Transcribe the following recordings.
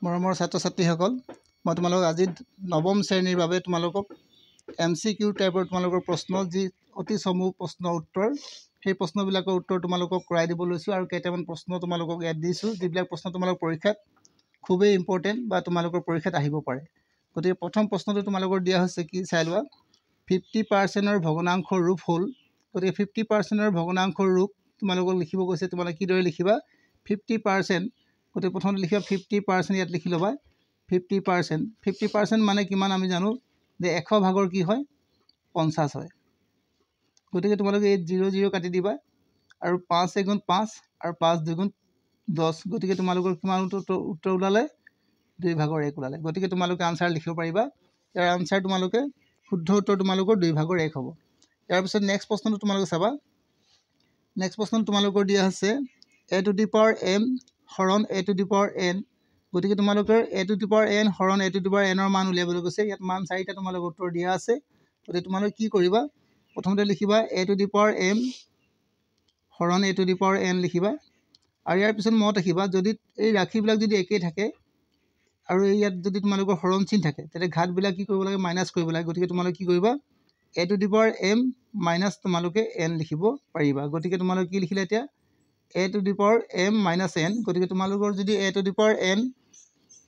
মৰমৰ ছাত্ৰ ছাত্ৰীসকল, মই তোমালোকক আজি নৱম শ্ৰেণীৰ বাবে তোমালোকক MCQ টাইপৰ তোমালোকৰ প্ৰশ্ন যি অতি চমু প্ৰশ্ন উত্তৰ সেই প্ৰশ্নবিলাকৰ উত্তৰ তোমালোকক কৰাই দিব লৈছোঁ আৰু কেইটামান প্ৰশ্ন তোমালোকক ইয়াত দিছোঁ যিবিলাক প্ৰশ্ন তোমালোকৰ পৰীক্ষাত খুবেই ইম্পৰ্টেণ্ট বা তোমালোকৰ পৰীক্ষাত আহিব পাৰে। গতিকে প্ৰথম প্ৰশ্নটো তোমালোকৰ দিয়া হৈছে কি চাই লোৱা। 50%ৰ ভগ্নাংশৰ ৰূপ হ'ল, গতিকে 50%ৰ ভগ্নাংশৰ ৰূপ তোমালোকক লিখিব কৈছে। তোমালোকে কিদৰে লিখিবা 50%, গতিকে প্ৰথমতে লিখিবা 50%, ইয়াত লিখি ল'বা 50%। 50% মানে কিমান আমি জানো যে 100 ভাগৰ কি হয় 50 হয়। গতিকে তোমালোকে এই 0 0 কাটি দিবা আৰু 5 এগুণ 5 আৰু 5 দুগুণ 10। গতিকে তোমালোকৰ কিমান উত্তৰ ওলালে 2 ভাগৰ 1 ওলালে। গতিকে তোমালোকে আনচাৰ লিখিব পাৰিবা। ইয়াৰ আনচাৰ তোমালোকে শুদ্ধ উত্তৰ তোমালোকৰ 2 ভাগৰ 1 হ'ব। ইয়াৰ পিছত নেক্সট প্ৰশ্নটো তোমালোকে চাবা। নেক্সট প্ৰশ্ন তোমালোকৰ দিয়া আছে a to the power m হৰণ a to the power n। গতিকে তোমালোকৰ a to the power n হৰণ a to the power n ৰ মান উলিয়াবলৈ কৈছে। ইয়াত মান 4টা তোমালোকৰ উত্তৰ দিয়া আছে। গতিকে তোমালোকে কি কৰিবা, প্ৰথমতে লিখিবা a to the power m হৰণ a to the power n লিখিবা আৰু ইয়াৰ পিছত মত ৰাখিবা যদি এই ৰাশিবিলাক যদি একেই থাকে আৰু ইয়াত যদি তোমালোকৰ হৰণ চিন থাকে তেতিয়া ঘাতবিলাক কি কৰিব লাগে মাইনাছ কৰিব লাগে। গতিকে তোমালোকে কি কৰিবা a to the power m minus তোমালোকে n লিখিব পাৰিবা। গতিকে তোমালোকে কি লিখিলা এতিয়া a to the power m minus n। গতিকে তোমালোকৰ যদি a to the power n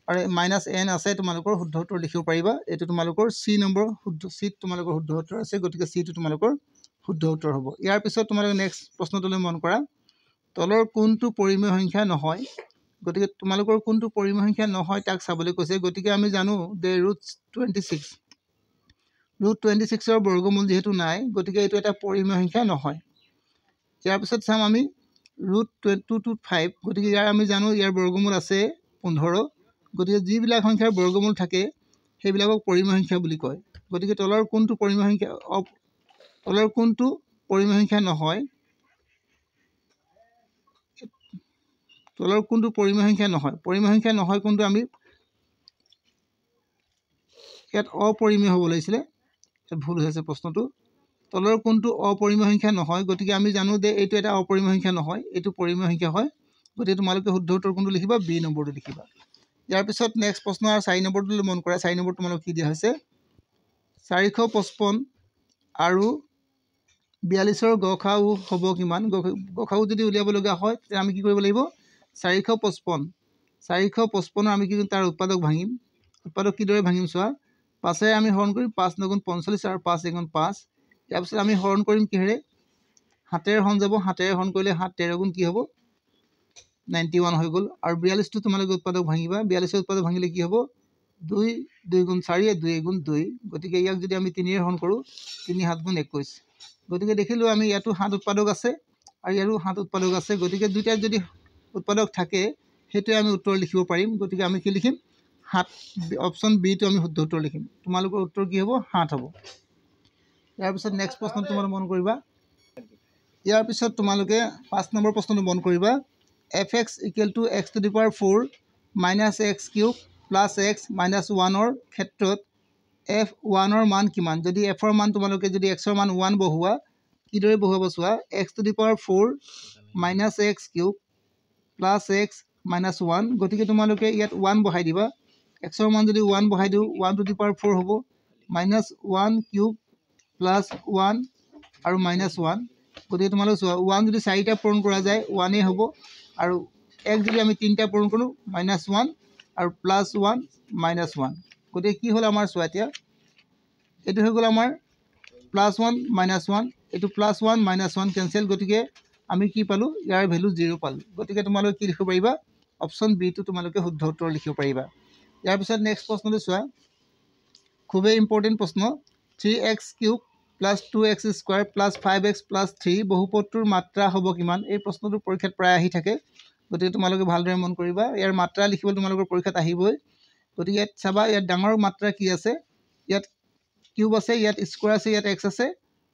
আৰু মাইনাছ n আছে তোমালোকৰ শুদ্ধ উত্তৰ লিখিব পাৰিবা। এইটো তোমালোকৰ চি নম্বৰ শুদ্ধ চিত তোমালোকৰ শুদ্ধ উত্তৰ আছে। গতিকে চিটো তোমালোকৰ শুদ্ধ উত্তৰ হ'ব। ইয়াৰ পিছত তোমালোকে নেক্সট প্ৰশ্নটোলৈ মন কৰা, তলৰ কোনটো পৰিমেয় সংখ্যা নহয়। গতিকে তোমালোকৰ কোনটো পৰিমেয় সংখ্যা নহয় তাক চাবলৈ কৈছে। গতিকে আমি জানো যে √26 √26ৰ বৰ্গমূল যিহেতু নাই, গতিকে এইটো এটা পৰিমেয় সংখ্যা নহয়। ইয়াৰ পিছত চাম আমি √225। গতিকে ইয়াৰ আমি জানো ইয়াৰ বৰ্গমূল আছে 15। গতিকে যিবিলাক সংখ্যাৰ বৰ্গমূল থাকে সেইবিলাকক পৰিমেয় সংখ্যা বুলি কয়। গতিকে তলৰ কোনটো পৰিমেয় সংখ্যা নহয়, তলৰ কোনটো পৰিমেয় সংখ্যা নহয়, পৰিমেয় সংখ্যা নহয় কোনটো, আমি ইয়াত অপৰিমেয় হ'ব লাগিছিলে, ইয়াত ভুল হৈছে প্ৰশ্নটো। তলৰ কোনটো অপৰিমেয় সংখ্যা নহয়, গতিকে আমি জানো যে এইটো এটা অপৰিমেয় সংখ্যা নহয়, এইটো পৰিমেয় সংখ্যা হয়। গতিকে তোমালোকে শুদ্ধ উত্তৰ কোনটো লিখিবা, বি নম্বৰটো লিখিবা। ইয়াৰ পিছত নেক্সট প্ৰশ্ন আৰু 4 নম্বৰটো মন কৰা। 4 নম্বৰ তোমালোকক কি দিয়া হৈছে 455 আৰু 42ৰ গসাউ হ'ব কিমান। গসাউ যদি উলিয়াবলগীয়া হয় তেতিয়া আমি কি কৰিব লাগিব 455 আমি কি তাৰ উৎপাদক ভাঙিম। উৎপাদক কিদৰে ভাঙিম চোৱা, 5ৰে আমি হৰণ কৰিম 5 × 9 = 45 আৰু 5 × 5। ইয়াৰ পিছত আমি হৰণ কৰিম কিহেৰে 7ৰে হৰণ যাব, 7ৰে হৰণ কৰিলে 7 13 গুণ কি হ'ব 91 হৈ গ'ল। আৰু 42টো তোমালোকে উৎপাদক ভাঙিবা। 42ৰ উৎপাদক ভাঙিলে কি হ'ব 2 2 × 4 2 × 2। গতিকে ইয়াক যদি আমি 3ৰে হৰণ কৰোঁ 3 7 × 21। গতিকে দেখিলোঁ আমি ইয়াতো 7 উৎপাদক আছে আৰু ইয়াৰো 7 উৎপাদক আছে। গতিকে দুইটাত যদি উৎপাদক থাকে সেইটোৱে আমি উত্তৰ লিখিব পাৰিম। গতিকে আমি কি লিখিম 7, অপশ্যন বিটো আমি শুদ্ধ উত্তৰ লিখিম। তোমালোকৰ উত্তৰ কি হ'ব 7 হ'ব। ইয়াৰ পিছত নেক্সট প্ৰশ্ন তোমালোকে মন কৰিবা। ইয়াৰ পিছত তোমালোকে 5 নম্বৰ প্ৰশ্নটো মন কৰিবা। fx = x to the power 4 - x³ + x - 1ৰ ক্ষেত্ৰত f1ৰ মান কিমান। যদি fৰ মান তোমালোকে যদি xৰ মান 1 বহোৱা কিদৰে বহুৱাব চোৱা, x to the power 4 - x³ + x - 1। গতিকে তোমালোকে ইয়াত 1 বহাই দিবা। xৰ মান যদি 1 বহাই দিওঁ 1 to the power 4 হ'ব, -1³ + 1 আৰু -1। গতিকে তোমালোকে চোৱা 1 যদি 4টা পূৰণ কৰা যায় 1এ হ'ব আৰু x যদি আমি 3টা পূৰণ কৰোঁ -1 আৰু +1 -1। গতিকে কি হ'ল আমাৰ চোৱা এতিয়া এইটো হৈ গ'ল আমাৰ +1 -1, এইটো +1 -1 কেঞ্চেল। গতিকে আমি কি পালোঁ ইয়াৰ ভেলু 0 পালোঁ। গতিকে তোমালোকে কি লিখিব পাৰিবা, অপশ্যন বিটো তোমালোকে শুদ্ধ উত্তৰ লিখিব পাৰিবা। ইয়াৰ পিছত নেক্সট প্ৰশ্নটো চোৱা, খুবেই ইম্পৰ্টেণ্ট প্ৰশ্ন। 3x³ + 2x² + 5x + 3 বহুপদটোৰ মাত্ৰা হ'ব কিমান। এই প্ৰশ্নটো পৰীক্ষাত প্ৰায় আহি থাকে। গতিকে তোমালোকে ভালদৰে মন কৰিবা। ইয়াৰ মাত্ৰা লিখিবলৈ তোমালোকৰ পৰীক্ষাত আহিবই। গতিকে ইয়াত চাবা ইয়াত ডাঙৰ মাত্ৰা কি আছে, ইয়াত কিউব আছে, ইয়াত স্কোৱাৰ আছে, ইয়াত x আছে।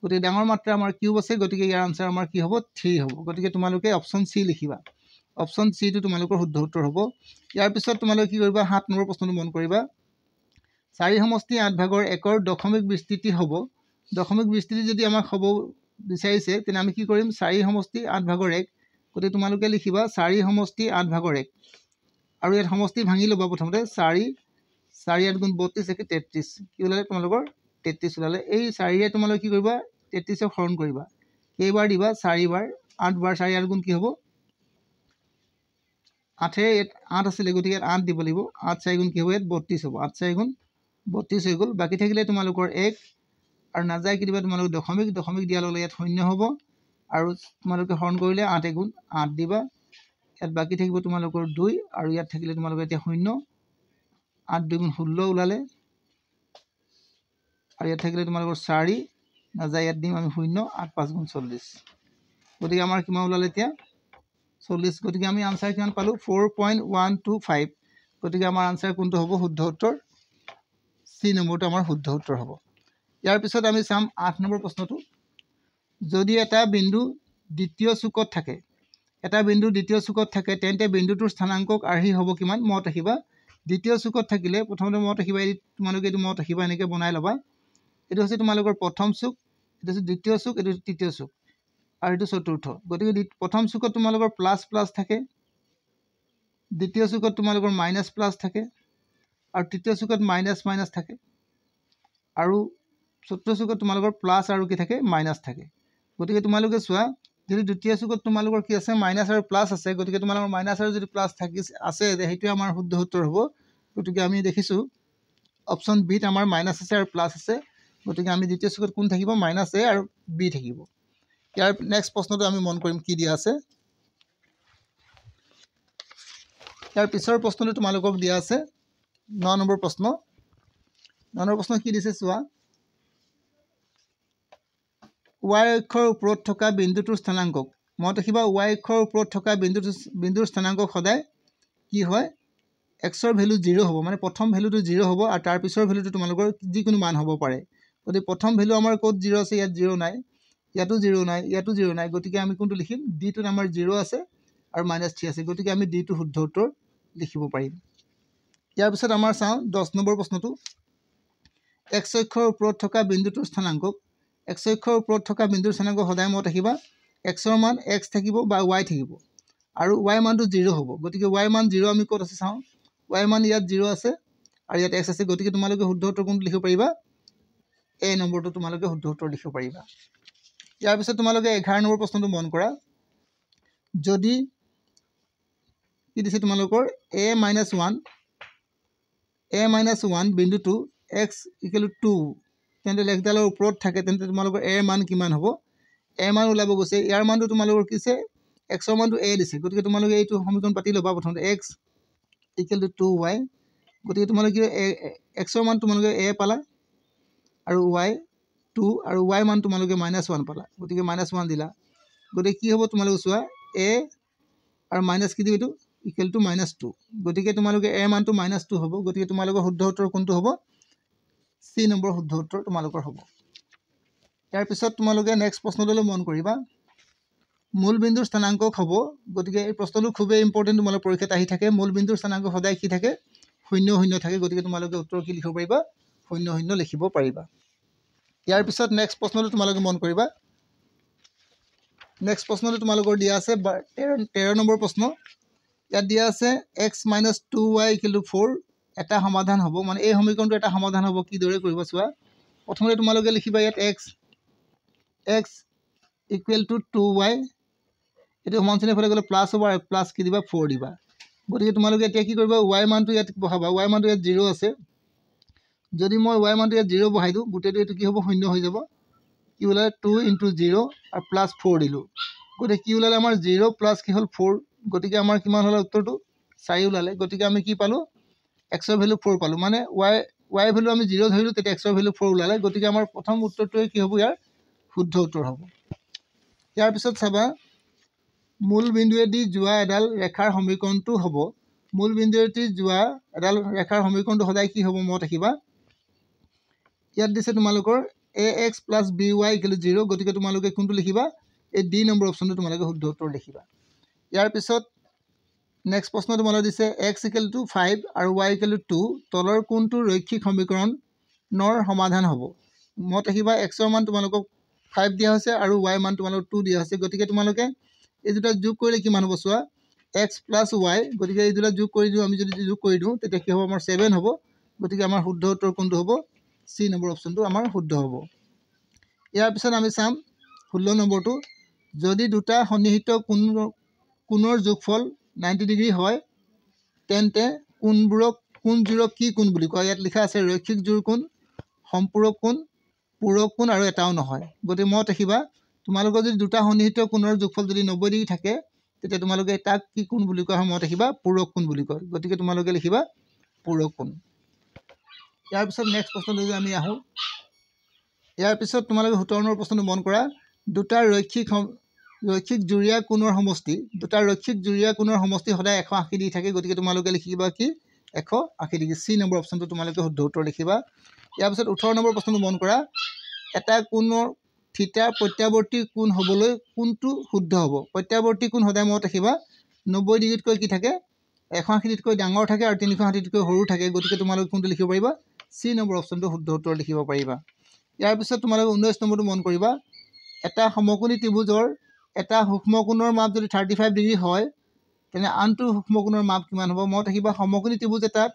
গতিকে ডাঙৰ মাত্ৰা আমাৰ কিউব আছে। গতিকে ইয়াৰ আনচাৰ আমাৰ কি হ'ব 3 হ'ব। গতিকে তোমালোকে অপশ্যন চি লিখিবা। অপশ্যন চিটো তোমালোকৰ শুদ্ধ উত্তৰ হ'ব। ইয়াৰ পিছত তোমালোকে কি কৰিবা 7 নম্বৰ প্ৰশ্নটো মন কৰিবা। 4 সমষ্টি 8 ভাগৰ 1ৰ দশমিক বিস্তৃতি হ'ব। দশমিক বিস্তৃতি যদি আমাক হ'ব বিচাৰিছে তেনে আমি কি কৰিম 4 সমষ্টি 8 ভাগৰ 1। গতিকে তোমালোকে লিখিবা 4 সমষ্টি 8 ভাগৰ 1 আৰু ইয়াত সমষ্টি ভাঙি ল'বা প্ৰথমতে 4 ইয়াত গুণ 32 একে 33 কি ওলালে তোমালোকৰ 33 ওলালে এই 4 ৰে তোমালোকে কি কৰিবা 33ক হৰণ কৰিবা কেইবাৰ দিবা 4 বাৰ 8 বাৰ 4 ইয়াত গুণ কি হ'ব 8 আছিলে গতিকে 8 দিব লাগিব 8 4 গুণ কি হ'ব ইয়াত 32 হ'ব 8 4 গুণ 32 হৈ গ'ল বাকি থাকিলে তোমালোকৰ 1 আৰু নাযায় কি দিবা তোমালোক দশমিক দিয়াৰ লগে ইয়াত শূন্য হ'ব আৰু তোমালোকে হৰণ কৰিলে 8 গুণ 8 দিবা ইয়াত বাকি থাকিব তোমালোকৰ 2 আৰু ইয়াত থাকিলে তোমালোকৰ এতিয়া শূন্য 8 2 গুণ 16 ওলালে আৰু ইয়াত থাকিলে তোমালোকৰ 4 নাযায় ইয়াত দিম আমি শূন্য 8 5 গুণ 40 গতিকে আমাৰ কিমান ওলালে এতিয়া 40 গতিকে আমি আনসাৰ কিমান পালো 4.125 গতিকে আমাৰ আনসাৰ কোনটো হ'ব শুদ্ধ উত্তৰ সি নম্বৰটো আমাৰ শুদ্ধ উত্তৰ হ'ব ইয়াৰ পিছত আমি চাম 8 নম্বৰ প্ৰশ্নটো যদি এটা বিন্দু দ্বিতীয় চুকত থাকে তেন্তে বিন্দুটোৰ স্থানাংকক আৰ্হি হ'ব কিমান মত ৰাখিবা দ্বিতীয় চুকত থাকিলে প্ৰথমতে মত ৰাখিবা তোমালোকে এইটো মত ৰাখিবা এনেকৈ বনাই ল'বা এইটো হৈছে তোমালোকৰ প্ৰথম চুক এইটো হৈছে দ্বিতীয় চুক এইটো তৃতীয় চুক আৰু এইটো চতুৰ্থ গতিকে প্ৰথম চুকত তোমালোকৰ প্লাস থাকে দ্বিতীয় চুকত তোমালোকৰ মাইনাস প্লাস থাকে আৰু তৃতীয় চুকত মাইনাস থাকে আৰু চতুৰ্থ চুকত তোমালোকৰ প্লাস আৰু কি থাকে মাইনাস থাকে গতিকে তোমালোকে চোৱা যদি দ্বিতীয় চুকত তোমালোকৰ কি আছে মাইনাস আৰু প্লাস আছে গতিকে তোমালোকৰ মাইনাস আৰু যদি প্লাস আছে সেইটো আমাৰ শুদ্ধ উত্তৰ হ'ব গতিকে আমি দেখিছো অপচন বি ত আমাৰ মাইনাস আছে আৰু প্লাস আছে গতিকে আমি দ্বিতীয় চুকত কোন থাকিব মাইনাস এ আৰু বি থাকিব ইয়াৰ নেক্সট প্ৰশ্নটো আমি মন কৰিম কি দিয়া আছে ইয়াৰ পিছৰ প্ৰশ্নটো তোমালোকক দিয়া আছে 9 নম্বৰ প্ৰশ্ন 9 নম্বৰ প্ৰশ্ন কি দিছে চোৱা y অক্ষৰ ওপৰত থকা বিন্দুটোৰ স্থানাংকক মত ৰাখিবা y অক্ষৰ ওপৰত থকা বিন্দুৰ স্থানাংকক সদায় কি হয় x ৰ ভ্যালু 0 হ'ব মানে প্ৰথম ভ্যালুটো 0 হ'ব আৰু তাৰ পিছৰ ভ্যালুটো তোমালোকৰ যিকোনো মান হ'ব পাৰে গতি প্ৰথম ভ্যালু আমাৰ ক'ত 0 আছে ইয়াত 0 নাই ইয়াতো 0 নাই ইয়াতো 0 নাই গতিকে আমি কোনটো লিখিম d টো আমাৰ 0 আছে আৰু -3 আছে গতিকে আমি d টো শুদ্ধ উত্তৰ লিখিব পাৰিম ইয়াৰ পিছত আমাৰ চাও 10 নম্বৰ প্ৰশ্নটো x অক্ষৰ ওপৰত থকা বিন্দুটোৰ স্থানাংকক x অক্ষৰ ওপৰত থকা বিন্দুৰ স্থানাংকক সদায় মত ৰাখিবা x ৰ মান x থাকিব বা y থাকিব আৰু y মানটো 0 হ'ব গতিকে y মান 0 আমি ক'ত আছে চাও y মান ইয়াত 0 আছে আৰু ইয়াত x আছে গতিকে তোমালোকে শুদ্ধ উত্তৰ কোনটো লিখিব পাৰিবা a নম্বৰটো তোমালোকে শুদ্ধ উত্তৰ লিখিব পাৰিবা ইয়াৰ পিছত তোমালোকে 11 নম্বৰ প্ৰশ্নটো মন কৰা যদি কি দিছে তোমালোকৰ a-1 বিন্দুটো x = 2 তেন্তে লেখডালৰ ওপৰত থাকে তেন্তে তোমালোকৰ a মান কিমান হ'ব a মান ওলাব গৈছে ইয়াৰ মানটো তোমালোকৰ কিছে x ৰ মানটো a দিছে গতিকে তোমালোকে এইটো সমীকৰণ পাতি ল'বা প্ৰথমতে x = 2y গতিকে তোমালোকে x ৰ মান তোমালোকে a পালা আৰু y 2 আৰু y মান তোমালোকে -1 পালা গতিকে -1 দিলা গতিকে কি হ'ব তোমালোকে চোৱা a আৰু মাইনাস কি দিব এইটো = -2 গতিকে তোমালোকে a মানটো -2 হ'ব গতিকে তোমালোকৰ শুদ্ধ উত্তৰ কোনটো হ'ব সি নম্বৰ শুদ্ধ উত্তৰ তোমালোকৰ হ'ব ইয়াৰ পিছত তোমালোকে নেক্সট প্ৰশ্নলৈ মন কৰিবা মূল বিন্দুৰ স্থানাংকক হ'ব গতিকে এই প্ৰশ্নটো খুবেই ইম্পৰ্টেন্ট তোমালোকৰ পৰীক্ষাত আহি থাকে মূল বিন্দুৰ স্থানাংক সদায় কি থাকে 0 থাকে গতিকে তোমালোকে উত্তৰ কি লিখিব পাৰিবা 0 লিখিব পাৰিবা ইয়াৰ পিছত নেক্সট প্ৰশ্নটো তোমালোকে মন কৰিবা নেক্সট প্ৰশ্নটো তোমালোকৰ দিয়া আছে 13 নম্বৰ প্ৰশ্ন ইয়াত দিয়া আছে x - 2y = 4 এটা সমাধান হ'ব মানে এই সমীকৰণটো এটা সমাধান হ'ব কি দৰে কৰিব চোৱা প্ৰথমতে তোমালোকে লিখিবা ইয়াত x = 2y এটো সমান চিহ্নৰ ফালে গলে প্লাস হ'ব আৰু প্লাস কি দিবা 4 দিবা গতিকে তোমালোকে এতিয়া কি কৰিবা y মানটো ইয়াত বহাবা y মানটো ইয়াত 0 আছে যদি মই y মানটো ইয়াত 0 বহাই দিও গুটেটো এটো কি হ'ব 0 হৈ যাব কি ওলালে 2 * 0 আৰু +4 দিলো গতিকে কি ওলালে আমাৰ 0 প্লাস কি হ'ল 4 গতিকে আমাৰ কিমান হল উত্তৰটো 4 ওলালে গতিকে আমি কি পালো x ৰ ভ্যালু 4 পালো মানে y ভ্যালু আমি 0 ধৰিলো তেতে x ৰ ভ্যালু 4 ওলালে গতিকে আমাৰ প্ৰথম উত্তৰটো কি হ'ব ইয়াৰ শুদ্ধ উত্তৰ হ'ব ইয়াৰ পিছত চাবা মূল বিন্দুৱেদি যোৱা এডাল ৰেখাৰ সমীকৰণটো হ'ব মূল বিন্দুৱেদি যোৱা এডাল ৰেখাৰ সমীকৰণটো সদায় কি হ'ব মত ৰাখিবা ইয়াত দিছে তোমালোকৰ ax + by = 0 গতিকে তোমালোকে কোনটো লিখিবা এই ডি নম্বৰ অপচনটো তোমালোকে শুদ্ধ উত্তৰ লিখিবা ইয়াৰ পিছত নেক্সট প্ৰশ্ন তোমালোকে দিছে x = 5 আৰু y = 2 তলৰ কোনটো ৰৈখিক সমীকৰণৰ সমাধান হ'ব মত ৰাখিবা x ৰ মান তোমালোকক 5 দিয়া হৈছে আৰু y মান তোমালোকক 2 দিয়া হৈছে গতিকে তোমালোকে এই দুটা যোগ কৰিলে কিমান হ'ব চোৱা x প্লাছ y গতিকে এই দুটা যোগ কৰি দিওঁ আমি যদি যোগ কৰি দিওঁ তেতিয়া কি হ'ব আমাৰ 7 হ'ব গতিকে আমাৰ শুদ্ধ উত্তৰ কোনটো হ'ব C নম্বৰ অপশ্যনটো আমাৰ শুদ্ধ হ'ব ইয়াৰ পিছত আমি চাম 16 নম্বৰটো যদি দুটা সন্নিহিত কোণৰ যোগফল 90 ডিগ্ৰী হয় তেন্তে কোণবোৰক কি কোণ বুলি কয় ইয়াত লিখা আছে ৰৈখিক জোড় কোণ সম্পূৰক কোণ পূৰক কোণ আৰু এটাও নহয় গতিকে মত ৰাখিবা তোমালোকৰ যদি দুটা সন্নিহিত কোণৰ যোগফল যদি 90 ডিগ্ৰী থাকে তেতিয়া তোমালোকে তাক কি কোণ বুলি কোৱা হয় মত ৰাখিবা পূৰক কোণ বুলি কয় গতিকে তোমালোকে লিখিবা পূৰক কোণ ইয়াৰ পিছত নেক্সট প্ৰশ্নলৈ আমি আহোঁ ইয়াৰ পিছত তোমালোকে 17 নম্বৰ প্ৰশ্নটো মন কৰা দুটা ৰৈখিক জুৰীয়া কোণৰ সমষ্টি সদায় 180 ডিগ্ৰী থাকে গতিকে তোমালোকে লিখিবা কি 180 ডিগ্ৰী C নম্বৰ অপশ্যনটো তোমালোকে শুদ্ধ উত্তৰ লিখিবা ইয়াৰ পিছত 18 নম্বৰ প্ৰশ্নটো মন কৰা এটা কোণৰ থিতাৰ প্ৰত্যাৱৰ্তী কোণ হ'বলৈ কোনটো শুদ্ধ হ'ব প্ৰত্যাৱৰ্তী কোণ সদায় মনত ৰাখিবা 90 ডিগ্ৰীতকৈ কি থাকে 180 ডিগ্ৰীতকৈ ডাঙৰ থাকে আৰু 360 ডিগ্ৰীতকৈ সৰু থাকে গতিকে তোমালোকে কোনটো লিখিব পাৰিবা C নম্বৰ অপশ্যনটো শুদ্ধ উত্তৰ লিখিব পাৰিবা ইয়াৰ পিছত তোমালোকে 19 নম্বৰটো মন কৰিবা এটা সমকোণী ত্ৰিভুজৰ এটা সূক্ষ্ম কোণৰ মাপ যদি 35 ডিগ্ৰী হয় তেনে আনটো সূক্ষ্ম কোণৰ মাপ কিমান হ'ব মনত ৰাখিবা সমকোণী ত্ৰিভুজ এটাত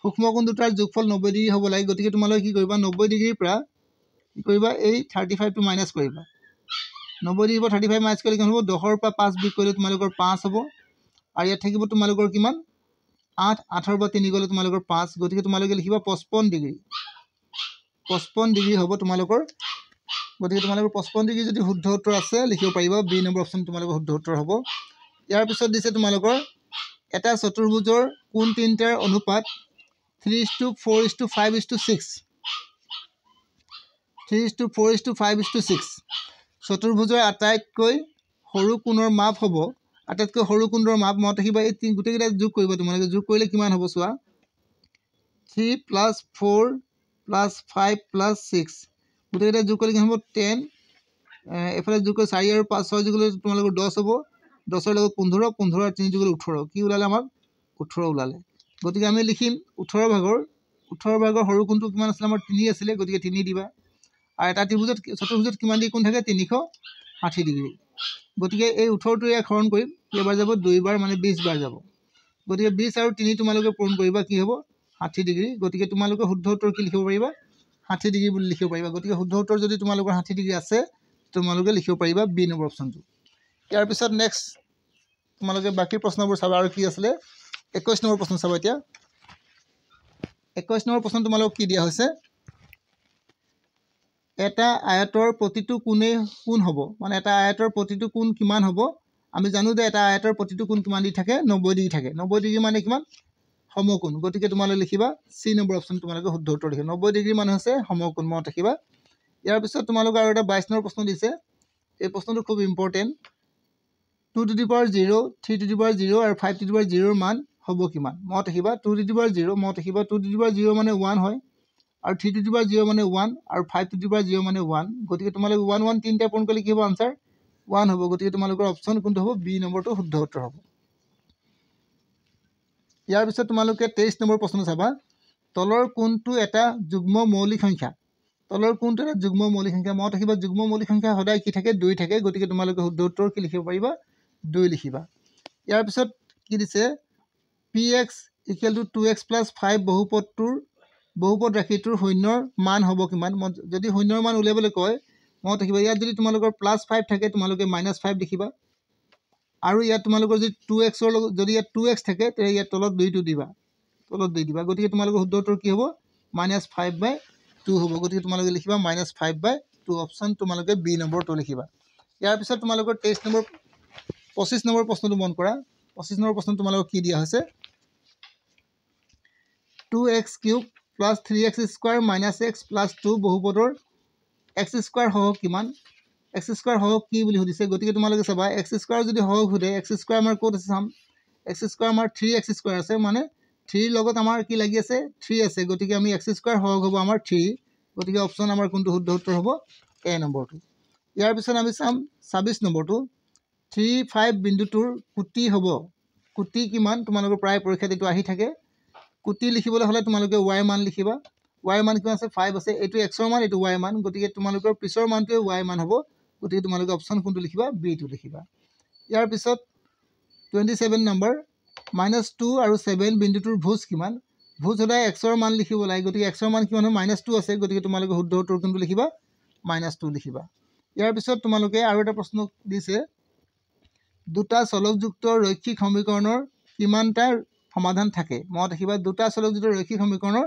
সূক্ষ্ম কোণ দুটাৰ যোগফল 90 ডিগ্ৰী হ'ব লাগে গতিকে তোমালোকে কি কৰিবা 90 ডিগ্ৰীৰ পৰা কি কৰিবা এই 35 টো মাইনাস কৰিবা 90 ডিগ্ৰীৰ পৰা 35 মাইনাস কৰিলে কি হ'ব 10 ৰ পৰা 5 বিয়োগ কৰিলে তোমালোকৰ 5 হ'ব আৰু ইয়াত থাকিব তোমালোকৰ কিমান 8 8 ৰ পৰা 3 গ'লে তোমালোকৰ 5 গতিকে তোমালোকে লিখিবা 55 ডিগ্ৰী হ'ব তোমালোকৰ গতিকে তোমালোকৰ 55 ডিগ্ৰী যদি শুদ্ধ উত্তৰ আছে লিখিব পাৰিবা বি নম্বৰ অপশ্যন তোমালোকৰ শুদ্ধ উত্তৰ হ'ব ইয়াৰ পিছত দিছে তোমালোকৰ এটা চতুৰ্ভুজৰ কোণ তিনিটাৰ অনুপাত 3:4:5:6 3:4:5:6 চতুৰ্ভুজৰ আটাইতকৈ সৰু কোণৰ মাপ হ'ব আটাইতকৈ সৰু কোণৰ মাপ মনত ৰাখিবা এই গোটেইকেইটা যোগ কৰিব তোমালোকে যোগ কৰিলে কিমান হ'ব চোৱা 3 + 4 + 5 + 6 গোটেইকেইটা যোগ কৰিলে কিমান হ'ব 10 এফালে যোগ কৰি 4 আৰু 5 6 যোগ কৰিলে তোমালোকৰ 10 হ'ব 10 ৰ লগত 15 15 আৰু 3 যোগ কৰিলে 18 কি ওলালে আমাৰ 18 ওলালে গতিকে আমি লিখিম 18 ভাগৰ সৰু কোণটো কিমান আছিল আমাৰ 3 আছিলে গতিকে 3 দিবা আৰু এটা চতুৰ্ভুজত কিমান ডিগ্ৰী কোণ থাকে 360 ডিগ্ৰী গতিকে এই 18টো ইয়াক হৰণ কৰিম কেইবাৰ যাব 2 বাৰ মানে 20 বাৰ যাব গতিকে 20 আৰু 3 তোমালোকে পূৰণ কৰিবা কি হ'ব 60 ডিগ্ৰী গতিকে তোমালোকে শুদ্ধ উত্তৰ কি লিখিব পাৰিবা 60 ডিগ্ৰী বুলি লিখিব পাৰিবা গতিকে শুদ্ধ উত্তৰ যদি তোমালোকৰ 60 ডিগ্ৰী আছে তোমালোকে লিখিব পাৰিবা বি নম্বৰ অপশ্যনটো ইয়াৰ পিছত নেক্সট তোমালোকে বাকী প্ৰশ্নবোৰ চাবা আৰু কি আছিলে 21 নম্বৰ প্ৰশ্ন চাবা এতিয়া 21 নম্বৰ প্ৰশ্ন তোমালোকক কি দিয়া হৈছে এটা আয়তৰ প্ৰতিটো কোণ হ'ব মানে এটা আয়তৰ প্ৰতিটো কোণ কিমান হ'ব আমি জানো যে এটা আয়তৰ প্ৰতিটো কোণ কিমান দি থাকে 90 ডিগ্ৰী থাকে 90 ডিগ্ৰী মানে কিমান সমকোণ গতিকে তোমালোকে লিখিবা C নম্বৰ অপশ্যন তোমালোকে শুদ্ধ উত্তৰ লিখিবা 90 ডিগ্ৰী মানে হৈছে সমকোণ মনত ৰাখিবা ইয়াৰ পিছত তোমালোকে আৰু এটা 22 নম্বৰ প্ৰশ্ন দিছে এই প্ৰশ্নটো খুব important 2 to the power 0 3 to the power 0 আৰু 5 to the power 0 মান হ'ব কিমান মনত ৰাখিবা 2 to the power 0 মনত ৰাখিবা 2 to the power 0 মানে 1 হয় আৰু 3 to the power 0 মানে 1 আৰু 5 to the power 0 মানে 1 গতিকে তোমালোকে 1 1 তিনিটা পূৰণ কৰিলে কি হ'ব আনসাৰ 1 হ'ব গতিকে তোমালোকৰ অপশ্যন কোনটো হ'ব বি নম্বৰটো শুদ্ধ উত্তৰ হ'ব ইয়াৰ পিছত তোমালোকে 23 নম্বৰ প্ৰশ্ন চাবা তলৰ কোনটো এটা যুগ্ম মৌলিক সংখ্যা মনত ৰাখিবা যুগ্ম মৌলিক সংখ্যা সদায় কি থাকে 2 থাকে গতিকে তোমালোকে শুদ্ধ উত্তৰ কি লিখিব পাৰিবা 2 লিখিবা ইয়াৰ পিছত কি দিছে px = 2x + 5 বহুপদ ৰাশিটোৰ শূন্যৰ মান হ'ব কিমান যদি শূন্যৰ মান উলিয়াবলৈ কয় মনত ৰাখিবা ইয়াত যদি তোমালোকৰ +5 থাকে তোমালোকে -5 লিখিবা আৰু ইয়াত তোমালোকৰ যদি 2x ৰ লগত যদি ইয়াত 2x থাকে তে ইয়াত তলত 2 দিবা গতিকে তোমালোকৰ শুদ্ধ উত্তৰ কি হ'ব -5/2 হ'ব গতিকে তোমালোকে লিখিবা -5/2 অপশ্যন তোমালোকে বি নম্বৰটো লিখিবা ইয়াৰ পিছত তোমালোকৰ 25 নম্বৰ প্ৰশ্নটো মন কৰা 25 নম্বৰ প্ৰশ্ন তোমালোকক কি দিয়া হৈছে 2x³ + 3x² - x + 2 বহুপদৰ x² সহগ কিমান x² সহগ কি বুলি সুধিছে গতিকে তোমালোকে চাবা x² যদি সহগ সুধে x² আমাৰ ক'ত আছে চাম x² আমাৰ 3x² আছে মানে 3 লগত আমাৰ কি লাগি আছে 3 আছে গতিকে আমি x² সহগ হ'ব আমাৰ 3 গতিকে অপশ্যন আমাৰ কোনটো শুদ্ধ উত্তৰ হ'ব এ নম্বৰটো ইয়াৰ পিছত আমি চাম 26 নম্বৰটো 3 5 বিন্দুটোৰ কোটি হ'ব কোটি কিমান তোমালোকৰ প্ৰায় পৰীক্ষাত এইটো আহি থাকে কোটি লিখিবলৈ হ'লে তোমালোকে y মান লিখিবা y মান কিমান আছে 5 আছে এইটো x ৰ মান এইটো y মান গতিকে তোমালোকৰ পিছৰ মানটোৱে y মান হ'ব গতিকে তোমালোকে অপশ্যন কোনটো লিখিবা বি টো লিখিবা ইয়াৰ পিছত 27 নম্বৰ -2 আৰু 7 বিন্দুটোৰ ভোজ কিমান ভোজ সদায় x ৰ মান লিখিব লাগে গতিকে x ৰ মান কিমান হয় -2 আছে গতিকে তোমালোকে শুদ্ধ উত্তৰ কোনটো লিখিবা -2 লিখিবা ইয়াৰ পিছত তোমালোকে আৰু এটা প্ৰশ্ন দিছে দুটা চলকযুক্ত ৰৈখিক সমীকৰণৰ কিমানটা সমাধান থাকে মনত ৰাখিবা দুটা চলকযুক্ত ৰৈখিক সমীকৰণৰ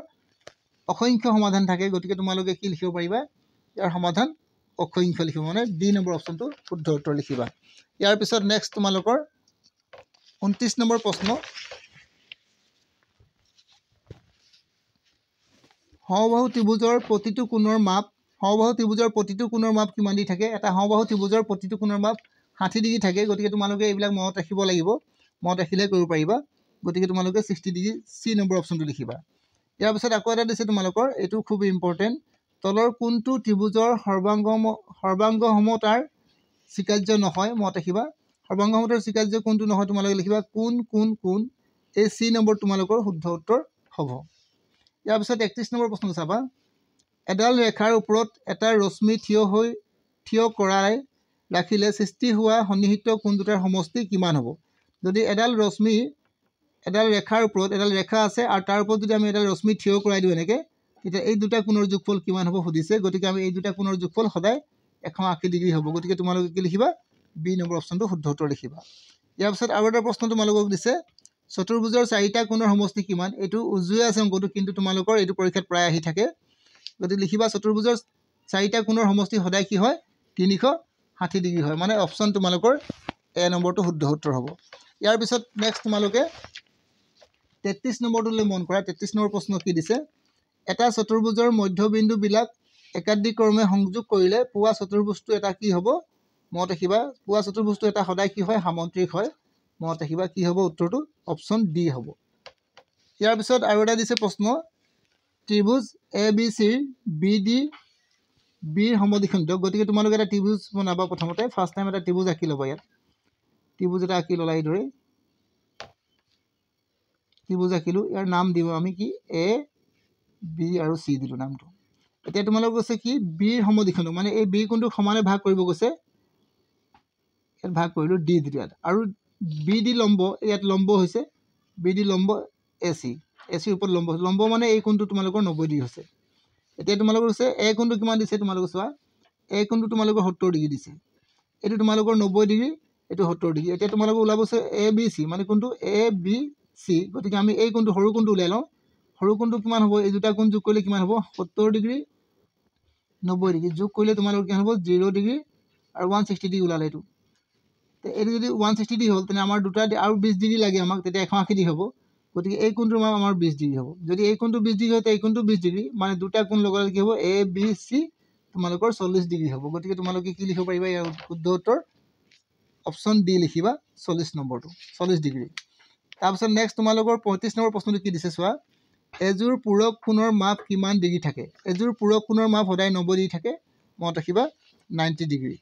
অসংখ্য সমাধান থাকে গতিকে তোমালোকে কি লিখিব পাৰিবা ইয়াৰ সমাধান অসংখ্য লিখিব মানে ডি নম্বৰ অপচনটো শুদ্ধ উত্তৰ লিখিবা ইয়াৰ পিছত নেক্সট তোমালোকৰ 29 নম্বৰ প্ৰশ্ন সমবাহু ত্ৰিভুজৰ প্ৰতিটো কোণৰ মাপ কিমান দি থাকে এটা সমবাহু ত্ৰিভুজৰ প্ৰতিটো কোণৰ মাপ 60 ডিগ্ৰী থাকে গতিকে তোমালোকে এইবিলাক মনত ৰাখিব লাগিব মনত ৰাখিলে কৰিব পাৰিবা গতিকে তোমালোকে 60 ডিগ্ৰী সি নম্বৰ অপচনটো লিখিবা ইয়াৰ পিছত আকৌ এটা দিছে তোমালোকৰ এটো খুব ইম্পৰ্টেন্ট তলৰ কোনটো ত্ৰিভুজৰ সৰ্বাংগ সমতাৰ স্বীকাৰ্য নহয় মনত ৰাখিবা সৰ্বাংগ সমতাৰ স্বীকাৰ্য কোনটো নহয় তোমালোকে লিখিবা কোন এই সি নম্বৰ তোমালোকৰ শুদ্ধ উত্তৰ হ'ব ইয়াৰ পিছত 31 নম্বৰ প্ৰশ্ন চাবা এডাল ৰেখাৰ ওপৰত এটা ৰশ্মি থিয় কৰাই ৰাখিলে সৃষ্টি হোৱা সন্নিহিত কোণ দুটাৰ সমষ্টি কিমান হ'ব যদি এডাল ৰেখাৰ ওপৰত এডাল ৰেখা আছে আৰু তাৰ ওপৰত যদি আমি এডাল ৰশ্মি থিয় কৰাই দিও এনেকে তেতিয়া এই দুটা কোণৰ যোগফল কিমান হ'ব সুধিছে গতিকে আমি এই দুটা কোণৰ যোগফল সদায় 180 ডিগ্ৰী হ'ব গতিকে তোমালোকে কি লিখিবা বি নম্বৰ অপচনটো শুদ্ধ উত্তৰ লিখিবা ইয়াৰ পিছত আৰু এটা প্ৰশ্ন তোমালোকক দিছে চতুৰ্ভুজৰ চাৰিটা কোণৰ সমষ্টি কিমান এটো উজুৱে আছে অংকটো কিন্তু তোমালোকৰ এটো পৰীক্ষাত প্ৰায় আহি থাকে গতিকে লিখিবা চতুৰ্ভুজৰ চাৰিটা কোণৰ সমষ্টি সদায় কি হয় 360 ডিগ্ৰী হয় মানে অপচন তোমালোকৰ এ নম্বৰটো শুদ্ধ উত্তৰ হ'ব ইয়াৰ পিছত নেক্সট তোমালোকে 33 নম্বৰটোলৈ মন কৰা 33 নম্বৰ প্ৰশ্ন কি দিছে এটা চতুৰ্ভুজৰ মধ্যবিন্দু বিলাক একাধিক্ৰমে সংযোগ কৰিলে পোৱা চতুৰ্ভুজটো এটা কি হ'ব মনত ৰাখিবা পোৱা চতুৰ্ভুজটো এটা সদায় কি হয় সামন্ত্ৰিক হয় মনত ৰাখিবা কি হ'ব উত্তৰটো অপচন ডি হ'ব ইয়াৰ পিছত আৰু এটা দিছে প্ৰশ্ন ত্ৰিভুজ ABC BD বিৰ সমদ্বিখণ্ড গতিকে তোমালোকে এটা ত্ৰিভুজ বনাবা প্ৰথমতে ফাৰ্স্ট টাইম এটা ত্ৰিভুজ আঁকি ল'বা ইয়াত ত্ৰিভুজ এটা আঁকি ল'লা এইদৰে ত্ৰিভুজ আঁকিলো ইয়াৰ নাম দিব আমি কি A B আৰু C দিলো নামটো এতিয়া তোমালোক কৈছে কি বিৰ সমদ্বিখণ্ড মানে এই বি কোণটো সমানে ভাগ কৰিব কৈছে ইয়াত ভাগ কৰিলো D দিলো ইয়াত আৰু BD লম্ব ইয়াত লম্ব হৈছে BD লম্ব AC ওপৰত লম্ব মানে এই কোণটো তোমালোকৰ 90 ডিগ্ৰী হৈছে এতিয়া তোমালোকৰ কৈছে A কোণটো কিমান দিছে তোমালোকে চোৱা A কোণটো তোমালোকৰ 70 ডিগ্ৰী দিছে এটো তোমালোকৰ 90 ডিগ্ৰী এটো 70 ডিগ্ৰী এতিয়া তোমালোকৰ ওলাবছে ABC মানে কোণটো ABC গতিকে আমি এই কোণটো সৰু কোণটো উলাই লওঁ সৰু কোণটো কিমান হ'ব এই দুটা কোণ যোগ কৰিলে কিমান হ'ব 70 ডিগ্ৰী 90 ডিগ্ৰী যোগ কৰিলে তোমালোকৰ কিমান হ'ব 0 ডিগ্ৰী আৰু 160 ডিগ্ৰী উলালে এটো তে এটো যদি 160 ডিগ্ৰী হ'ল তেনে আমাৰ দুটা আৰু 20 ডিগ্ৰী লাগে আমাক তেতিয়া 180 ডিগ্ৰী হ'ব গতিকে এই কোণটোৰ মান আমাৰ 20 ডিগ্ৰী হ'ব যদি এই কোণটো 20 ডিগ্ৰী হয় তে এই কোণটো 20 ডিগ্ৰী মানে দুটা কোণ লগালে কি হ'ব ABC তোমালোকৰ 40 ডিগ্ৰী হ'ব গতিকে তোমালোকে কি লিখিব পাৰিবা ইয়াৰ শুদ্ধ উত্তৰ অপচন ডি লিখিবা 40 নম্বৰটো 40 ডিগ্ৰী তাৰ পিছত নেক্সট তোমালোকৰ 35 নম্বৰ প্ৰশ্নটো কি দিছে চোৱা এজোৰ পূৰক কোণৰ মাপ কিমান ডিগ্ৰী থাকে এজোৰ পূৰক কোণৰ মাপ সদায় 90 ডিগ্ৰী থাকে মনত ৰাখিবা 90 ডিগ্ৰী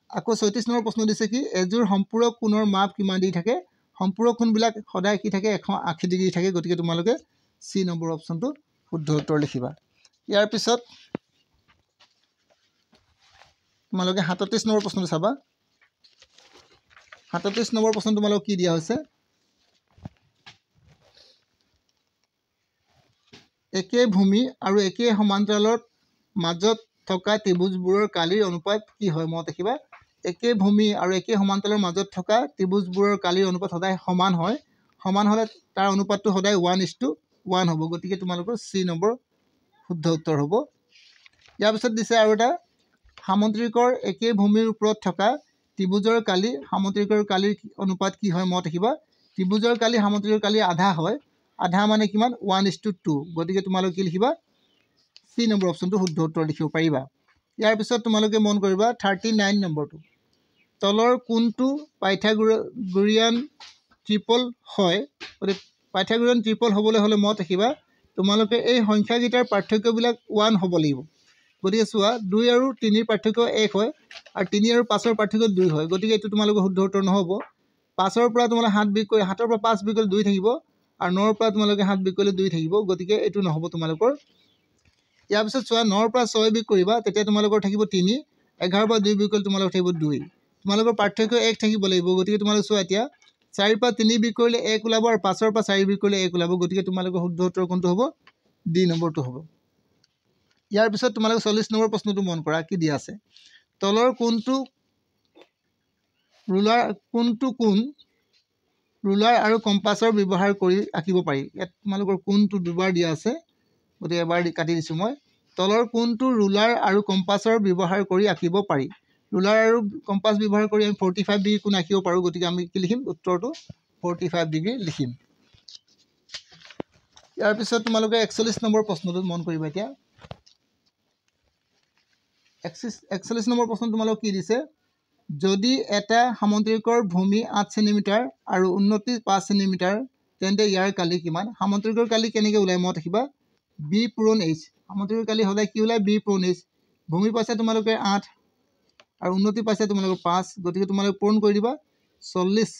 আকৌ 36 নম্বৰ প্ৰশ্ন দিছে কি এজোৰ সম্পূৰক কোণৰ মাপ কিমান ডিগ্ৰী থাকে সম্পূৰক কোণবিলাক সদায় কি থাকে 180 ডিগ্ৰী থাকে গতিকে তোমালোকে সি নম্বৰ অপচনটো শুদ্ধ উত্তৰ লিখিবা ইয়াৰ পিছত তোমালোকে 37 নম্বৰ প্ৰশ্নটো চাবা 37 নম্বৰ প্ৰশ্ন তোমালোক কি দিয়া হৈছে একে ভূমি আৰু একে সমান্তৰালৰ মাজত থকা ত্ৰিভুজবোৰৰ কালিৰ অনুপাত কি হয় মনত ৰাখিবা একে ভূমি আৰু একে সমান্তৰালৰ মাজত থকা ত্ৰিভুজবোৰৰ কালিৰ অনুপাত সদায় সমান হলে তাৰ অনুপাতটো সদায় 1:1 হ'ব গতিকে তোমালোকৰ সি নম্বৰ শুদ্ধ উত্তৰ হ'ব ইয়াৰ পিছত দিছে আৰু এটা সামন্ত্ৰিকৰ একে ভূমিৰ ওপৰত থকা ত্ৰিভুজৰ কালি সামন্ত্ৰিকৰ কালিৰ অনুপাত কি হয় মনত ৰাখিবা ত্ৰিভুজৰ কালি সামন্ত্ৰিকৰ কালি আধা হয় আধা মানে কিমান 1:2 গতিকে তোমালোকে কি লিখিবা সি নম্বৰ অপচনটো শুদ্ধ উত্তৰ লিখিব পাৰিবা ইয়াৰ পিছত তোমালোকে মন কৰিবা 39 নম্বৰটো তলৰ কোনটো পাইথাগোৰিয়ান ট্ৰিপল হয় গতিকে পাইথাগোৰিয়ান ট্ৰিপল হ'বলৈ হলে মনত ৰাখিবা তোমালোকে এই সংখ্যাগিটাৰ পাৰ্থক্যবিলাক 1 হ'ব লাগিব গতিকে চোৱা 2 আৰু 3 ৰ পাৰ্থক্য 1 হয় আৰু 3 আৰু 5 ৰ পাৰ্থক্য 2 হয় গতিকে এটো তোমালোকৰ শুদ্ধ উত্তৰ নহব 5 ৰ পৰা তোমালোকে 7 বিয়োগ কৰি 7 ৰ পৰা 5 বিয়োগ কৰিলে 2 থাকিব আৰু 9 ৰ পৰা তোমালোকে 7 বিয়োগ কৰিলে 2 থাকিব গতিকে এটো নহব তোমালোকৰ ইয়াৰ পিছত চোৱা 9 ৰ পৰা 6 বিয়োগ কৰিবা তেতিয়া তোমালোকৰ থাকিব 3 11 ৰ পৰা 2 বিয়োগ কৰিলে তোমালোকৰ থাকিব 2 তোমালোকৰ পাৰ্থক্য 1 থাকিব লাগিব গতিকে তোমালোক চোৱা এতিয়া 4 পৰা 3 বিয়োগ কৰিলে 1 ওলাব আৰু 5 পৰা 4 বিয়োগ কৰিলে 1 ওলাব গতিকে তোমালোকৰ শুদ্ধ উত্তৰ কোনটো হ'ব ডি নম্বৰটো হ'ব ইয়াৰ পিছত তোমালোক 40 নম্বৰ প্ৰশ্নটো মন কৰা কি দিয়া আছে তলৰ কোনটো ৰুলাৰ আৰু কম্পাছৰ ব্যৱহাৰ কৰি আঁকিব পাৰি ইয়াত তোমালোকৰ কোনটো দুবাৰ দিয়া আছে গতিকে এবাৰ কাটি দিছোঁ মই তলৰ কোনটো ৰুলাৰ আৰু কম্পাছৰ ব্যৱহাৰ কৰি আঁকিব পাৰি ৰুলাৰ আৰু কম্পাছ ব্যৱহাৰ কৰি আমি 45 ডিগ্ৰী কোণ আঁকিব পাৰোঁ গতিকে আমি কি লিখিম উত্তৰটো 45 ডিগ্ৰী লিখিম ইয়াৰ পিছত তোমালোকে 41 নম্বৰ প্ৰশ্নটো মন কৰিবা এতিয়া 41 নম্বৰ প্ৰশ্ন তোমালোক কি দিছে যদি এটা সামুদ্ৰিকৰ ভূমি 8 সেন্টিমিটাৰ আৰু উন্নতি 5 সেন্টিমিটাৰ তেন্তে ইয়াৰ কালি কিমান সামুদ্ৰিকৰ কালি কেনেকৈ ওলাই মত ৰাখিবা বি পূৰণ এইচ সামুদ্ৰিকৰ কালি সদায় কি ওলাই বি পূৰণ এইচ ভূমি পাইছে তোমালোকে 8 আৰু উন্নতি পাইছে তোমালোকৰ 5 গতিকে তোমালোকে পূৰণ কৰি দিবা 40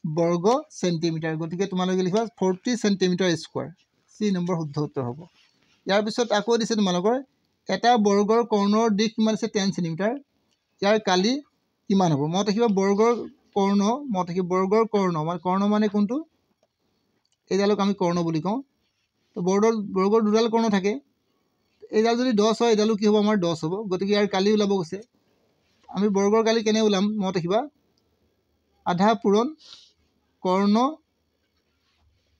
বৰ্গ সেন্টিমিটাৰ গতিকে তোমালোকে লিখিবা 40 সেন্টিমিটাৰ স্কয়াৰ সি নম্বৰ শুদ্ধ উত্তৰ হ'ব ইয়াৰ পিছত আকৌ দিছে তোমালোকৰ এটা বৰ্গৰ কৰ্ণৰ দিশ কিমান আছে 10 সেন্টিমিটাৰ ইয়াৰ কালি কিমান হ'ব মত ৰাখিবা বৰ্গৰ কৰ্ণ মত ৰাখিবা বৰ্গৰ কৰ্ণ মানে কোনটো এইডালক আমি কৰ্ণ বুলি কওঁ তো বৰ্গৰ দুডাল কৰ্ণ থাকে এইডাল যদি 10 হয় এইডালো কি হ'ব আমাৰ 10 হ'ব গতিকে ইয়াৰ কালি ওলাব গৈছে আমি বৰ্গৰ কালি কেনে ওলাম মত ৰাখিবা আধা পূৰণ কৰ্ণ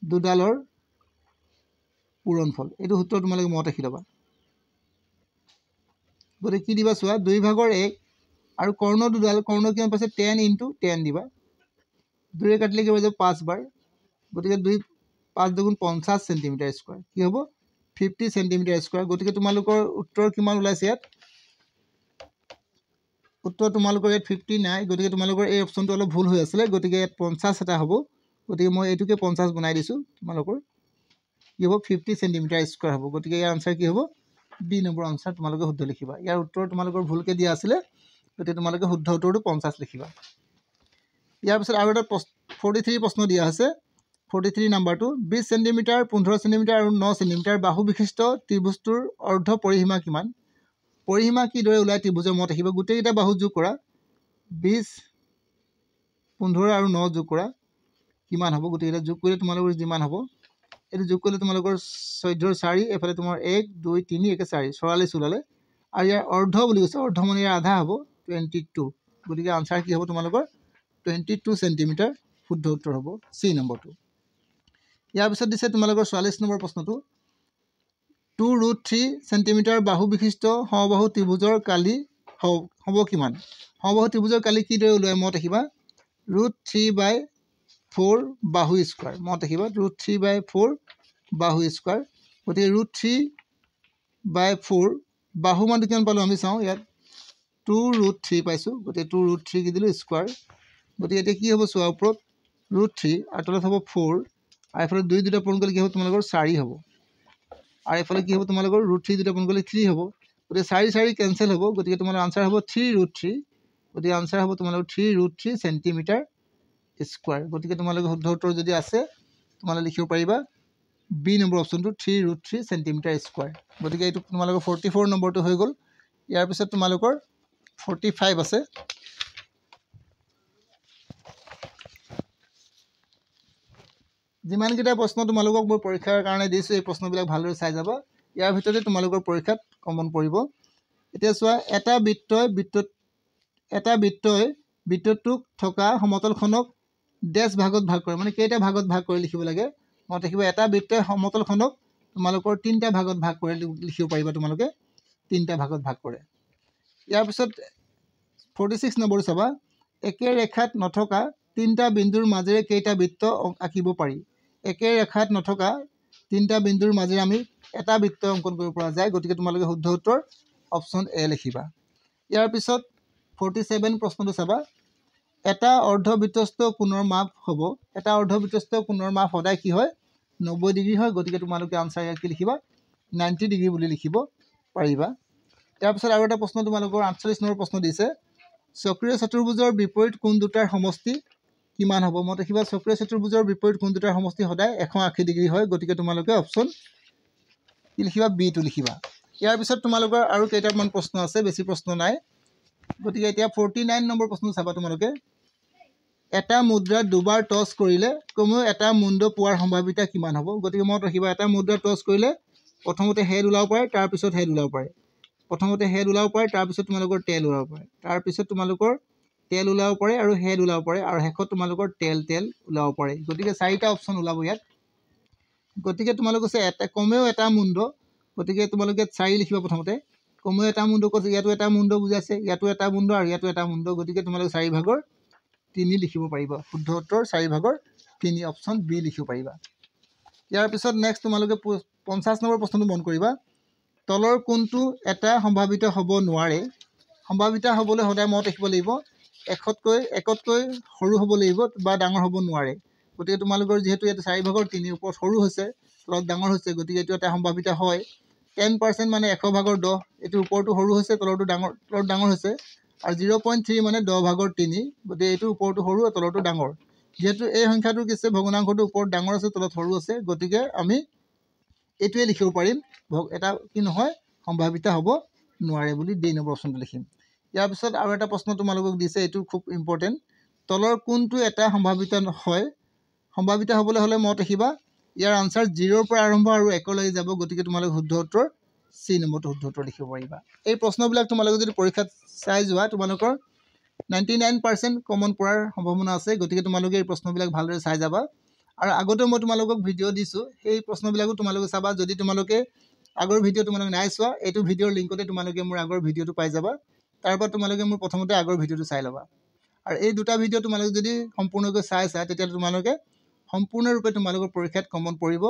দুডালৰ পূৰণফল এইটো সূত্ৰ তোমালোকে মত ৰাখি ল'বা গতিকে কি দিবা চোৱা 2 ভাগৰ 1 আৰু কৰ্ণ দুডাল কৰ্ণ কিমান পাইছে 10 × 10 দিবা 2 কাটিলে কি হৈ যাব 5 বাৰ গতিকে 2 5 দুগুণ 50 সেন্টিমিটাৰ স্কয়াৰ কি হ'ব 50 সেন্টিমিটাৰ স্কয়াৰ গতিকে তোমালোকৰ উত্তৰ কিমান ওলাইছে ইয়াত উত্তৰ তোমালোকৰ ইয়াত 50 নাই গতিকে তোমালোকৰ এই অপচনটো অলপ ভুল হৈ আছিল গতিকে ইয়াত 50 এটা হ'ব গতিকে মই এইটোকে 50 বনাই দিছোঁ তোমালোকৰ কি হ'ব 50 সেন্টিমিটাৰ স্কয়াৰ হ'ব গতিকে ইয়াৰ আনসাৰ কি হ'ব বি নম্বৰ আনসাৰ তোমালোকে শুদ্ধ লিখিবা ইয়াৰ উত্তৰ তোমালোকৰ ভুলকে দিয়া আছিল গতিকে তোমালোকে শুদ্ধ উত্তৰটো 50 লিখিবা ইয়াৰ পিছত আৰু এটা 43 প্ৰশ্ন দিয়া আছে 43 নম্বৰটো 20 সেন্টিমিটাৰ 15 সেন্টিমিটাৰ আৰু 9 সেন্টিমিটাৰ বাহু বিশিষ্ট ত্ৰিভুজটোৰ অৰ্ধ পৰিসীমা কিমান পৰিসীমা কি দৰে ওলাই ত্ৰিভুজৰ মত ৰাখিবা গোটেইটা বাহু যোগ কৰা 20 15 আৰু 9 যোগ কৰা কিমান হ'ব গোটেইটা যোগ কৰিলে তোমালোকৰ যিমান হ'ব এটো যোগ কৰিলে তোমালোকৰ 14 4 এফালে তোমাৰ 1 2 3 1 4 44 ওলালে আৰু ইয়াৰ অৰ্ধ বুলি কৈছে অৰ্ধ মানে ইয়াৰ আধা হ'ব 22 গতিকে আনসাৰ কি হ'ব তোমালোকৰ 22 সেন্টিমিটাৰ শুদ্ধ উত্তৰ হ'ব সি নম্বৰটো ইয়াৰ পিছত দিছে তোমালোকৰ 44 নম্বৰ প্ৰশ্নটো 2√3 সেন্টিমিটাৰ বাহু বিশিষ্ট সমবাহু ত্ৰিভুজৰ কালি হ'ব কিমান সমবাহু ত্ৰিভুজৰ কালি কি দৰে ওলাই মত ৰাখিবা √3/4 বাহু স্কয়াৰ মত ৰাখিবা √3/4 বাহু স্কয়াৰ গতিকে √3/4 বাহু মান কিমান পালো আমি চাওঁ ইয়াত 2√3 পাইছো গতিকে 2√3 কি দিলো স্কয়াৰ গতিকে এটা কি হ'ব চোৱা ওপৰত √3 আৰু তলত হ'ব 4 আৰু এফালে 2 দুটা পূৰণ কৰিলে কি হ'ব তোমালোকৰ 4 হ'ব আৰু এফালে কি হ'ব তোমালোকৰ √3 দুটা পূৰণ কৰিলে 3 হ'ব গতিকে 4 4 কেনসেল হ'ব গতিকে তোমালোকৰ আনসাৰ হ'ব 3√3 গতিকে আনসাৰ হ'ব তোমালোকৰ 3√3 সেন্টিমিটাৰ স্কয়াৰ গতিকে তোমালোকৰ শুদ্ধ উত্তৰ যদি আছে তোমালোকে লিখিব পাৰিবা বি নম্বৰ অপচনটো 3√3 সেন্টিমিটাৰ স্কয়াৰ গতিকে এইটো তোমালোকৰ 44 নম্বৰটো হৈ গ'ল ইয়াৰ পিছত তোমালোকৰ 45 আছে যিমান কিটা প্ৰশ্ন তোমালোকক মই পৰীক্ষাৰ কাৰণে দিছো এই প্ৰশ্নবিলাক ভালদৰে চাই যাবা ইয়াৰ ভিতৰতে তোমালোকৰ পৰীক্ষাত কমন পৰিব এতিয়া চোৱা এটা বৃত্তটোক থকা সমতলখনক ডেশ ভাগত ভাগ কৰে মানে কেইটা ভাগত ভাগ কৰি লিখিব লাগে মত ৰাখিবা এটা বৃত্তই সমতলখনক তোমালোকৰ তিনটা ভাগত ভাগ কৰি লিখিব পাৰিবা তোমালোকে তিনটা ভাগত ভাগ কৰে ইয়াৰ পিছত 46 নম্বৰ চাবা একে ৰেখাত নথকা তিনটা বিন্দুৰ মাজেৰে কেইটা বৃত্ত আঁকিব পাৰি একে ৰেখাত নথকা তিনটা বিন্দুৰ মাজেৰে আমি এটা বৃত্ত অংকন কৰিব পৰা যায় গতিকে তোমালোকে শুদ্ধ উত্তৰ অপচন এ লিখিবা ইয়াৰ পিছত 47 প্ৰশ্নটো চাবা এটা অৰ্ধবৃত্তস্থ কোণৰ মাপ হ'ব এটা অৰ্ধবৃত্তস্থ কোণৰ মাপ সদায় কি হয় 90 ডিগ্ৰী হয় গতিকে তোমালোকে আনসাৰ কি লিখিবা 90 ডিগ্ৰী বুলি লিখিব পাৰিবা ইয়াৰ পিছত আৰু এটা প্ৰশ্ন তোমালোকৰ 48 নম্বৰ প্ৰশ্ন দিছে চক্ৰীয় চতুৰ্ভুজৰ বিপৰীত কোণ দুটাৰ সমষ্টি কিমান হ'ব মত ৰাখিবা চক্ৰীয় চতুৰ্ভুজৰ বিপৰীত কোণ দুটাৰ সমষ্টি সদায় 180 ডিগ্ৰী হয় গতিকে তোমালোকে অপচন কি লিখিবা বি টো লিখিবা ইয়াৰ পিছত তোমালোকৰ আৰু কেইটামান প্ৰশ্ন আছে বেছি প্ৰশ্ন নাই গতিকে এতিয়া 49 নম্বৰ প্ৰশ্ন চাবা তোমালোকে এটা মুদ্ৰা দুবাৰ টছ কৰিলে কমেও এটা মুণ্ড পোৱাৰ সম্ভাৱিতা কিমান হ'ব গতিকে মনত ৰাখিবা এটা মুদ্ৰা টছ কৰিলে প্ৰথমতে হেড ওলাব পাৰে তাৰপিছত হেড ওলাব পাৰে প্ৰথমতে হেড ওলাব পাৰে তাৰপিছত তোমালোকৰ টেল ওলাব পাৰে তাৰপিছত তোমালোকৰ টেল ওলাব পাৰে আৰু হেড ওলাব পাৰে আৰু শেষত তোমালোকৰ টেল ওলাব পাৰে গতিকে চাৰিটা অপশ্যন ওলাব ইয়াত গতিকে তোমালোক কৈছে এটা কমেও এটা মুণ্ড গতিকে তোমালোকে 4 লিখিবা প্ৰথমতে কমেও এটা মুণ্ড কৈছে ইয়াতো এটা মুণ্ড বুজাইছে ইয়াতো এটা মুণ্ড আৰু ইয়াতো এটা মুণ্ড গতিকে তোমালোকে 4 ভাগৰ 3 লিখিব পাৰিবা শুদ্ধ উত্তৰ 4 ভাগৰ 3 অপশ্যন বি লিখিব পাৰিবা ইয়াৰ পিছত নেক্সট তোমালোকে 50 নম্বৰ প্ৰশ্নটো মন কৰিবা তলৰ কোনটো এটা সম্ভাৱিত হ'ব নোৱাৰে সম্ভাৱিত হ'বলৈ সদায় মনত ৰাখিব লাগিব একতকৈ সৰু হ'ব লাগিব বা ডাঙৰ হ'ব নোৱাৰে গতিকে তোমালোকৰ যেহেতু এটা 4 ভাগৰ 3 ওপৰত সৰু হৈছে তলত ডাঙৰ হৈছে গতিকে এইটো এটা সম্ভাৱিত হয় 10% মানে 100 ভাগৰ 10 এইটো ওপৰটো সৰু হৈছে তলটো ডাঙৰ হৈছে আৰু 0.3 মানে 10 ভাগৰ 3 গতিকে এইটো ওপৰটো সৰু আৰু তলটো ডাঙৰ যেহেতু এই সংখ্যাটো কিছে ভগ্নাংশটো ওপৰত ডাঙৰ আছে তলত সৰু আছে গতিকে আমি এইটোৱে লিখিব পাৰিম এটা কি নহয় সম্ভাৱিত হ'ব নোৱাৰে বুলি ডি নম্বৰ অপশ্যনটো লিখিম ইয়াৰ পিছত আৰু এটা প্ৰশ্ন তোমালোকক দিছে এইটো খুব ইম্পৰ্টেণ্ট তলৰ কোনটো এটা সম্ভাৱিত হয় সম্ভাৱিত হ'বলৈ হ'লে মনত ৰাখিবা ইয়াৰ আনসাৰ 0 পৰা আৰম্ভ আৰু 1 লৈ যাব গতিকে তোমালোক শুদ্ধ উত্তৰ সি নম্বৰটো শুদ্ধ উত্তৰ লিখিব পাৰিবা এই প্ৰশ্নবিলাক তোমালোকে যদি পৰীক্ষাত চাই যোৱা তোমালোকৰ 99% কমন পৰাৰ সম্ভাৱনা আছে গতিকে তোমালোকে এই প্ৰশ্নবিলাক ভালদৰে চাই যাবা আৰু আগতে মই তোমালোকক ভিডিঅ' দিছোঁ সেই প্ৰশ্নবিলাকো তোমালোকে চাবা যদি তোমালোকে আগৰ ভিডিঅ' তোমালোকে নাই চোৱা এইটো ভিডিঅ'ৰ লিংকতে তোমালোকে মোৰ আগৰ ভিডিঅ'টো পাই যাবা তাৰপৰা তোমালোকে মোৰ প্ৰথমতে আগৰ ভিডিঅ'টো চাই ল'বা আৰু এই দুটা ভিডিঅ' তোমালোকে যদি সম্পূৰ্ণকৈ চাইছা তেতিয়া তোমালোকে সম্পূৰ্ণৰূপে তোমালোকৰ পৰীক্ষাত কমন পৰিব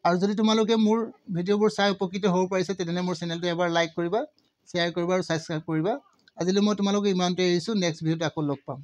আৰু যদি তোমালোকে মোৰ ভিডিঅ'বোৰ চাই উপকৃত হ'ব পাৰিছে তেতিয়াহ'লে মোৰ চেনেলটো এবাৰ লাইক কৰিবা শ্বেয়াৰ কৰিবা আৰু ছাবস্ক্ৰাইব কৰিবা আজিলৈ মই তোমালোকক ইমানতে এৰিছোঁ নেক্সট ভিডিঅ'ত আকৌ লগ পাম